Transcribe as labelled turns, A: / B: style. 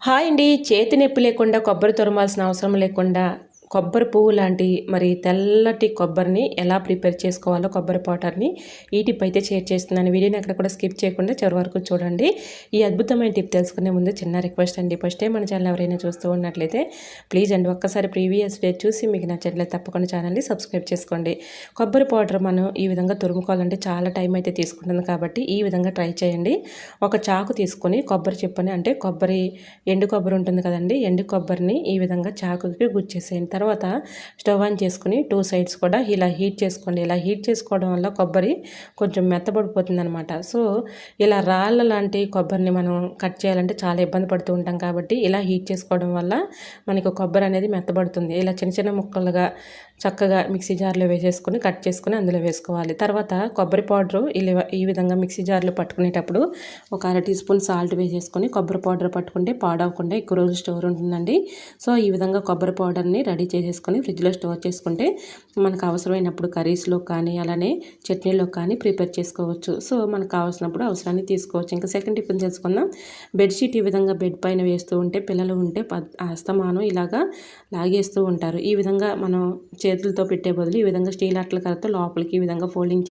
A: Hi అండి. చేతి నొప్పి లేకుండా కొబ్బరి తురమాల్సిన అవసరం లేకుండా కొబ్బరి పువ్వు లాంటి మరి తెల్లటి కొబ్బరిని ఎలా ప్రిపేర్ చేసుకోవాలో కొబ్బరి పౌడర్ని ఈ టిప్ అయితే షేర్ చేస్తున్నాను. వీడియోని ఎక్కడ కూడా స్కిప్ చేయకుండా చివరి వరకు చూడండి. ఈ అద్భుతమైన టిప్ తెలుసుకునే ముందు చిన్న రిక్వెస్ట్ అండి. ఫస్ట్ టైం మన ఛానల్ ఎవరైనా చూస్తూ ఉన్నట్లయితే ప్లీజ్ అండి ఒక్కసారి ప్రీవియస్ డే చూసి మీకు నచ్చట్లయితే తప్పకుండా ఛానల్ని సబ్స్క్రైబ్ చేసుకోండి. కొబ్బరి పౌడర్ మనం ఈ విధంగా తురుముకోవాలంటే చాలా టైం అయితే తీసుకుంటుంది కాబట్టి ఈ విధంగా ట్రై చేయండి. ఒక చాకు తీసుకొని కొబ్బరి చిప్పని అంటే ఎండు కొబ్బరి ఉంటుంది కదండి, ఎండు కొబ్బరిని ఈ విధంగా చాకుకి గుచ్చేసేయండి. తర్వాత స్టవ్ ఆన్ చేసుకుని 2 సైడ్స్ కూడా ఇలా హీట్ చేసుకోండి. ఇలా హీట్ చేసుకోవడం వల్ల కొబ్బరి కొంచెం మెత్తబడిపోతుంది అనమాట. సో ఇలా రాళ్ళ లాంటి కొబ్బరిని మనం కట్ చేయాలంటే చాలా ఇబ్బంది పడుతూ ఉంటాం కాబట్టి ఇలా హీట్ చేసుకోవడం వల్ల మనకు కొబ్బరి అనేది మెత్తబడుతుంది. ఇలా చిన్న చిన్న ముక్కలుగా చక్కగా మిక్సీ జార్లో వేసేసుకొని కట్ చేసుకుని అందులో వేసుకోవాలి. తర్వాత కొబ్బరి పౌడరు ఈ విధంగా మిక్సీ జార్లో పట్టుకునేటప్పుడు ఒక 1/2 టీ స్పూన్ సాల్ట్ వేసేసుకొని కొబ్బరి పౌడర్ పట్టుకుంటే పాడవకుండా ఎక్కువ రోజులు స్టోర్ ఉంటుందండి. సో ఈ విధంగా కొబ్బరి పౌడర్ని రెడీ చేసేసుకొని ఫ్రిడ్జ్లో స్టోర్ చేసుకుంటే మనకు అవసరమైనప్పుడు కర్రీస్లో కానీ అలానే చట్నీలో కానీ ప్రిపేర్ చేసుకోవచ్చు. సో మనకు కావాల్సినప్పుడు అవసరాన్ని తీసుకోవచ్చు. ఇంకా సెకండ్ టిప్ తెలుసుకుందాం. బెడ్షీట్ ఈ విధంగా బెడ్ పైన వేస్తూ ఉంటే పిల్లలు ఉంటే అస్తమానం ఇలాగా లాగేస్తూ ఉంటారు. ఈ విధంగా మనం చేతులతో పెట్టే బదులు ఈ విధంగా స్టీల్ అట్ల కలతో లోపలికి ఈ విధంగా ఫోల్డింగ్